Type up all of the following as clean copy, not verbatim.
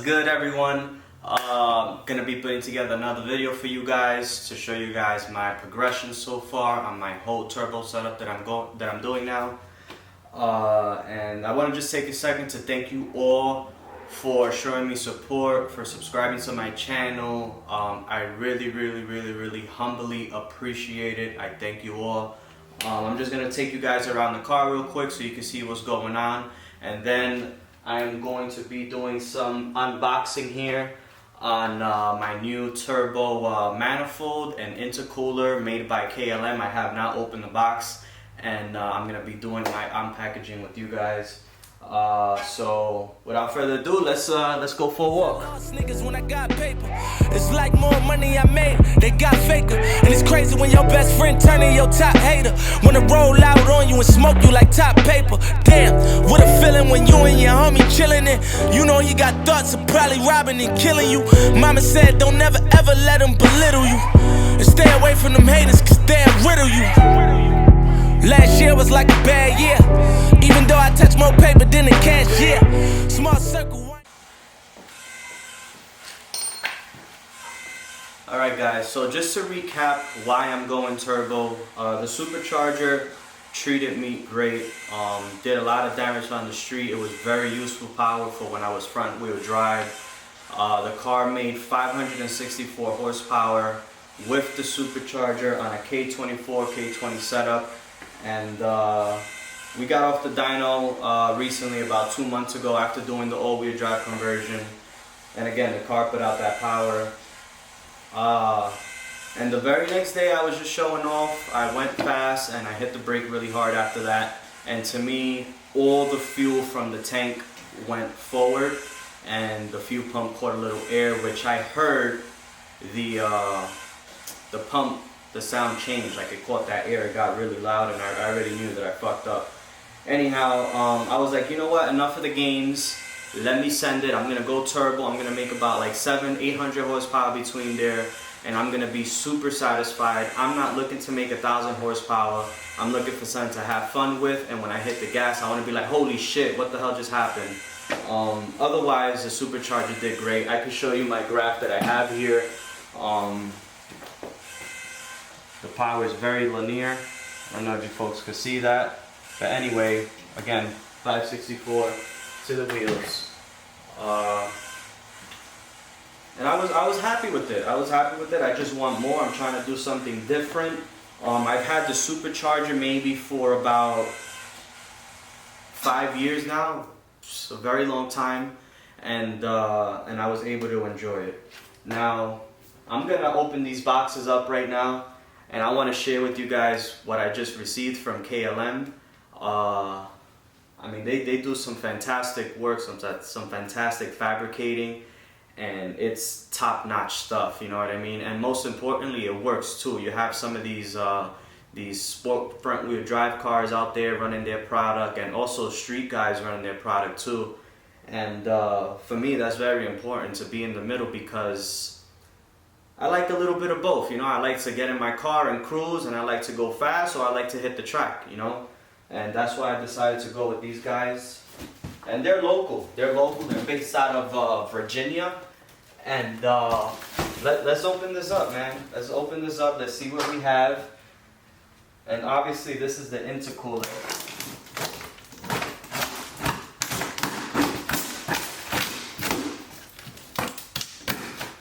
good, everyone? Gonna be putting together another video for you guys to show you guys my progression so far on my whole turbo setup that I'm doing now. And I want to just take a second to thank you all for showing me support, for subscribing to my channel. I really humbly appreciate it. I thank you all. I'm just gonna take you guys around the car real quick so you can see what's going on, and then I'm going to be doing some unboxing here on my new turbo manifold and intercooler made by KLM. I have not opened the box, and I'm gonna be doing my unpackaging with you guys. So without further ado, let's go for a walk. Niggas, when I got paper, it's like more money I made, they got faker. And it's crazy when your best friend turning your top hater. Wanna roll out on you and smoke you like top paper. Damn, what a feeling when you and your homie chilling it. You know he got thoughts of probably robbing and killing you. Mama said don't never ever let them belittle you, and stay away from them haters cause they'll riddle you. Last year was like a bad year, even though I touched more paper than the cashier. Small circle. Alright guys, so just to recap why I'm going turbo, the supercharger treated me great, did a lot of damage on the street. It was very useful power for when I was front wheel drive. The car made 564 horsepower with the supercharger on a K24, K20 setup. And we got off the dyno recently, about 2 months ago, after doing the all-wheel drive conversion. And again, the car put out that power. And the very next day I was just showing off. I went fast and I hit the brake really hard after that. And to me, all the fuel from the tank went forward and the fuel pump caught a little air, which I heard the pump, the sound changed, like it caught that air, it got really loud, and I already knew that I fucked up. Anyhow, I was like, you know what, enough of the games, let me send it. I'm gonna go turbo. I'm gonna make about like 700-800 horsepower between there, and I'm gonna be super satisfied. I'm not looking to make 1,000 horsepower. I'm looking for something to have fun with, and when I hit the gas, I want to be like, holy shit, what the hell just happened? Otherwise, the supercharger did great. I can show you my graph that I have here. The power is very linear. I don't know if you folks can see that. But anyway, again, 564 to the wheels. And I was happy with it. I just want more. I'm trying to do something different. I've had the supercharger maybe for about 5 years now. It's a very long time. And I was able to enjoy it. Now, I'm gonna open these boxes up right now. And I want to share with you guys what I just received from KLM. I mean, they do some fantastic work, some fantastic fabricating, and it's top-notch stuff, you know what I mean? And most importantly, it works too. You have some of these sport front-wheel drive cars out there running their product, and also street guys running their product too. And for me, that's very important to be in the middle, because I like a little bit of both, you know. I like to get in my car and cruise, and I like to go fast, or I like to hit the track, you know. And that's why I decided to go with these guys. And they're local. They're based out of Virginia. And let's open this up, man. Let's open this up. Let's see what we have. And obviously, this is the intercooler.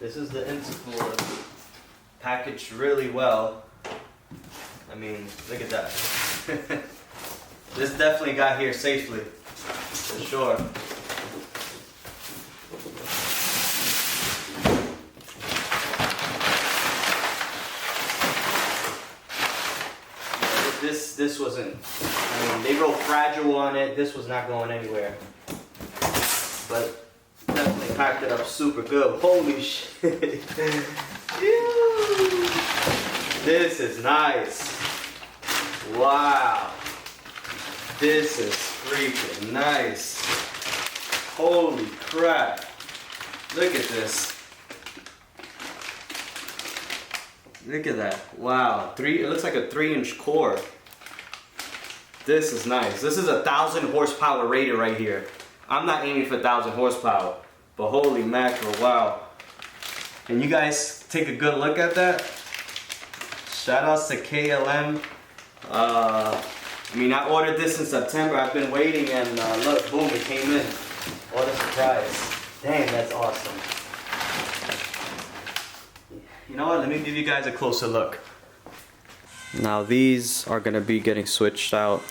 This is the intercooler, packaged really well. I mean, look at that. This definitely got here safely, for sure. This wasn't, I mean, they wrote fragile on it. This was not going anywhere. But definitely packed it up super good. Holy shit. This is nice. Wow. This is freaking nice. Holy crap. Look at this. Look at that. Wow. It looks like a 3-inch core. This is nice. This is 1,000 horsepower rated right here. I'm not aiming for 1,000 horsepower. But holy mackerel, wow. And you guys take a good look at that. Shout outs to KLM. I mean, I ordered this in September. I've been waiting, and look, boom, it came in. What a surprise. Dang, that's awesome. You know what, let me give you guys a closer look. Now these are gonna be getting switched out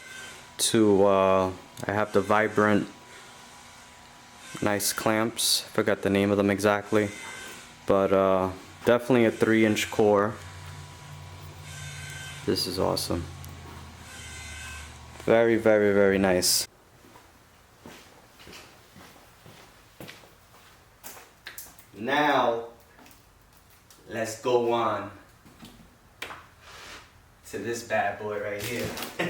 to, I have the Vibrant nice clamps. Forgot the name of them exactly. But definitely a 3-inch core. This is awesome. Very, very, very nice. Now, let's go on to this bad boy right here. Wow,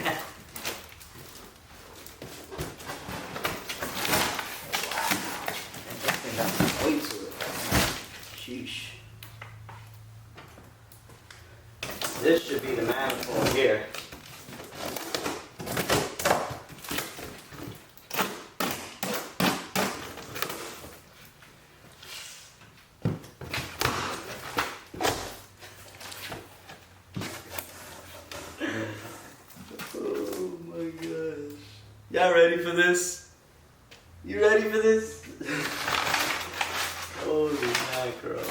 that thing got some weight to it. Sheesh. This should be the manifold here. Oh my gosh. Y'all ready for this? You ready for this? Holy mackerel.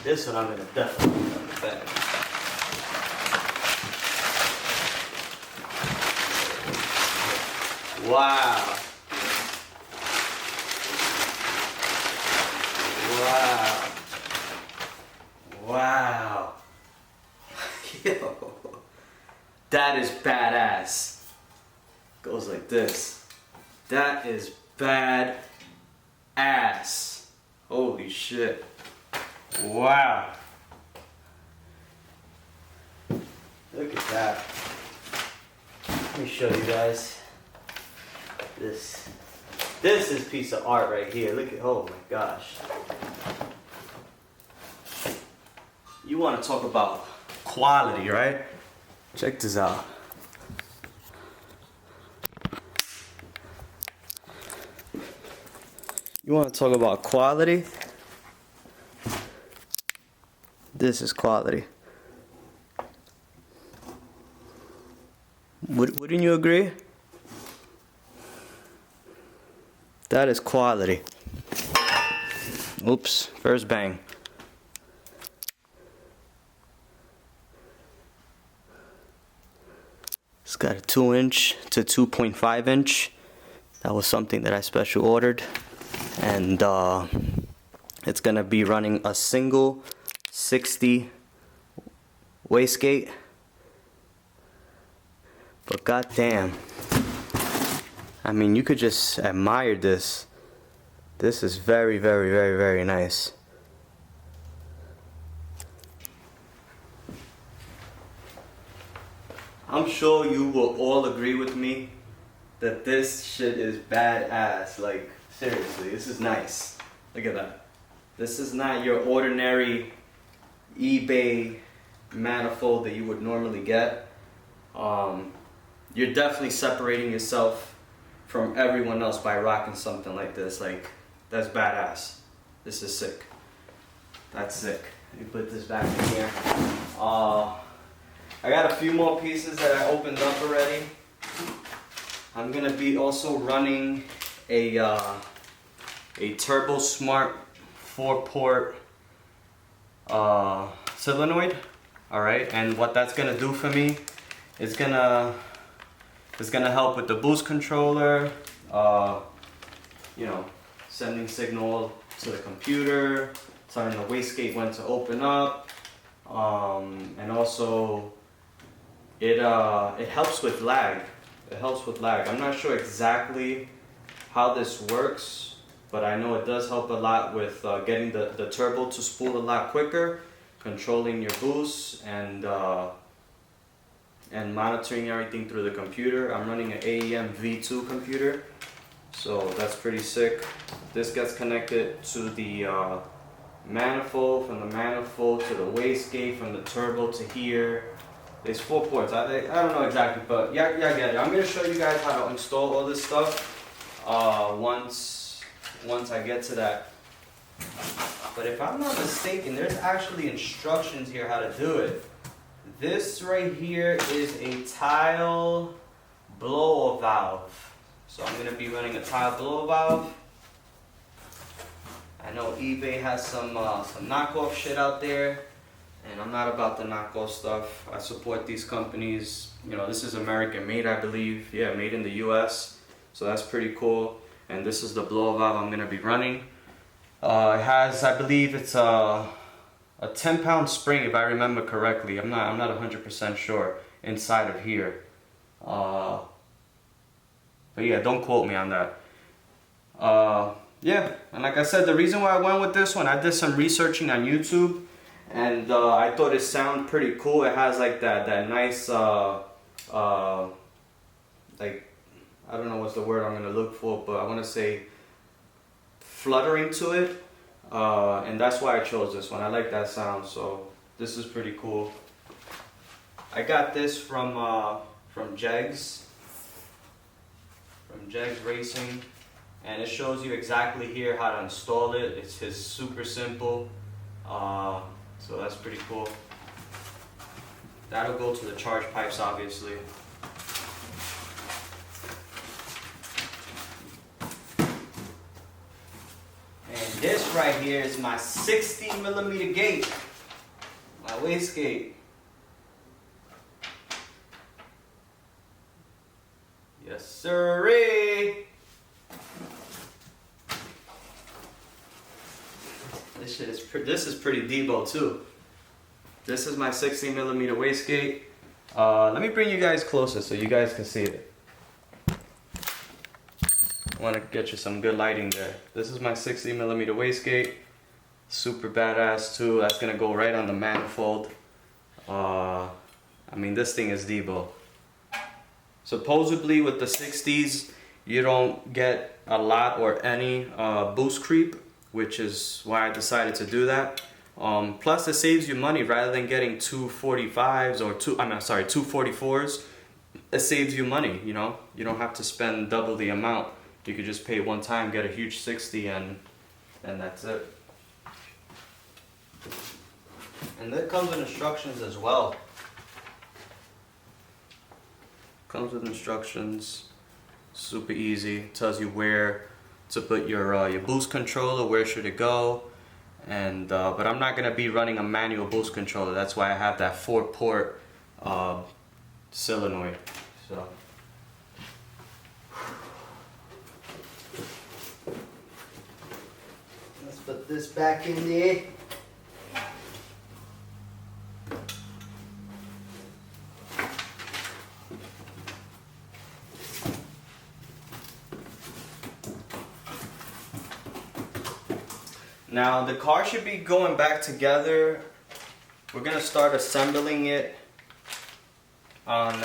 This one I'm gonna definitely put on the bag. Wow. Wow. Wow. Yo. That is badass. Goes like this. That is bad ass. Holy shit. Wow. Look at that. Let me show you guys. This is a piece of art right here. Look at, oh my gosh. You want to talk about quality, right? Check this out. You want to talk about quality? This is quality. Wouldn't you agree? That is quality. Oops, first bang. It's got a 2-inch to 2.5 inch. That was something that I special ordered. And it's gonna be running a single 60 wastegate. But goddamn, I mean, you could just admire this. This is very, very, very, very nice. I'm sure you will all agree with me that this shit is badass. Like, seriously, this is nice. Look at that. This is not your ordinary eBay manifold that you would normally get. You're definitely separating yourself from everyone else by rocking something like this. Like, that's badass. This is sick. That's sick. Let me put this back in here. I got a few more pieces that I opened up already. I'm gonna be also running a Turbo Smart 4-port solenoid. All right, and what that's gonna do for me is gonna help with the boost controller. You know, sending signal to the computer, telling the wastegate when to open up, and also it helps with lag. It helps with lag. I'm not sure exactly how this works, but I know it does help a lot with getting the turbo to spool a lot quicker, controlling your boost, and monitoring everything through the computer. I'm running an AEM V2 computer, so that's pretty sick. This gets connected to the manifold, from the manifold to the wastegate, from the turbo to here. There's 4 ports. I don't know exactly, but yeah, get it. I'm gonna show you guys how to install all this stuff once I get to that. But if I'm not mistaken, there's actually instructions here how to do it. This right here is a tile blower valve. So I'm gonna be running a tile blower valve. I know eBay has some knockoff shit out there, and I'm not about the knockoff stuff. I support these companies. You know, this is American made, I believe. Yeah, made in the US. So that's pretty cool. And this is the blower valve I'm gonna be running. It has, I believe it's a 10-pound spring, if I remember correctly. I'm not 100% sure inside of here. But yeah, don't quote me on that. Yeah, and like I said, the reason why I went with this one, I did some researching on YouTube, and I thought it sounded pretty cool. It has like that nice, like, I don't know what's the word I'm gonna look for, but I want to say fluttering to it, and that's why I chose this one. I like that sound, so this is pretty cool. I got this from Jegs Racing, and it shows you exactly here how to install it. It's just super simple, so that's pretty cool. That'll go to the charge pipes, obviously. And this right here is my 60mm gate, my wastegate. Yes, sirree. This is pretty Debo too. This is my 60mm wastegate. Let me bring you guys closer so you guys can see it. I want to get you some good lighting there. This is my 60mm wastegate. Super badass too. That's gonna go right on the manifold. I mean, this thing is Debo. Supposedly with the 60s, you don't get a lot or any boost creep, which is why I decided to do that. Plus it saves you money rather than getting 245s or 244s. It saves you money, you know. You don't have to spend double the amount. You could just pay one time, get a huge 60, and that's it. And that comes with instructions as well. Comes with instructions, super easy. Tells you where to put your boost controller, where should it go, and but I'm not gonna be running a manual boost controller. That's why I have that 4-port solenoid. So let's put this back in there. Now the car should be going back together. We're gonna start assembling it on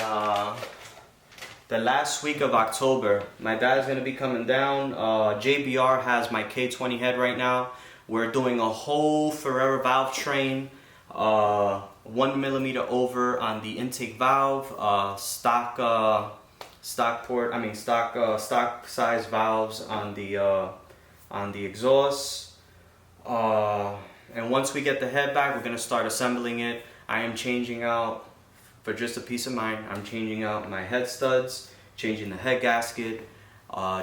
the last week of October. My dad's gonna be coming down. JBR has my K20 head right now. We're doing a whole Ferrera valve train, 1mm over on the intake valve, stock size valves on the exhaust. And once we get the head back, we're gonna start assembling it. I am changing out, for just a peace of mind, I'm changing out my head studs, changing the head gasket,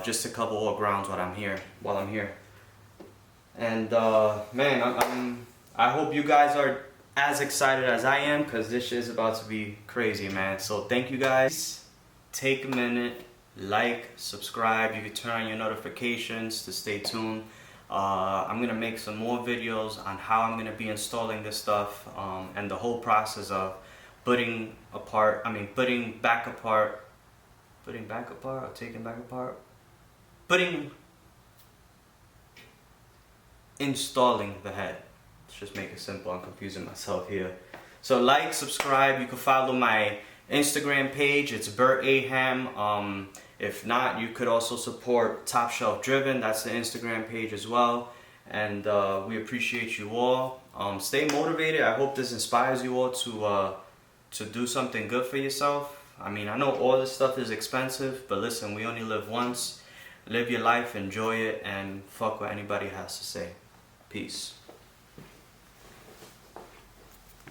just a couple oil grounds while I'm here. And man, I hope you guys are as excited as I am, because this shit is about to be crazy, man. So thank you guys. Take a minute, like, subscribe. You can turn on your notifications to stay tuned. I'm gonna make some more videos on how I'm gonna be installing this stuff, and the whole process of putting back apart, installing the head. Let's just make it simple. I'm confusing myself here. So like, subscribe. You can follow my Instagram page. It's Bert Aham. If not, you could also support Top Shelf Driven. That's the Instagram page as well. and we appreciate you all. Stay motivated. I hope this inspires you all to do something good for yourself. I mean, I know all this stuff is expensive, but listen, we only live once. Live your life, enjoy it, and fuck what anybody has to say. Peace.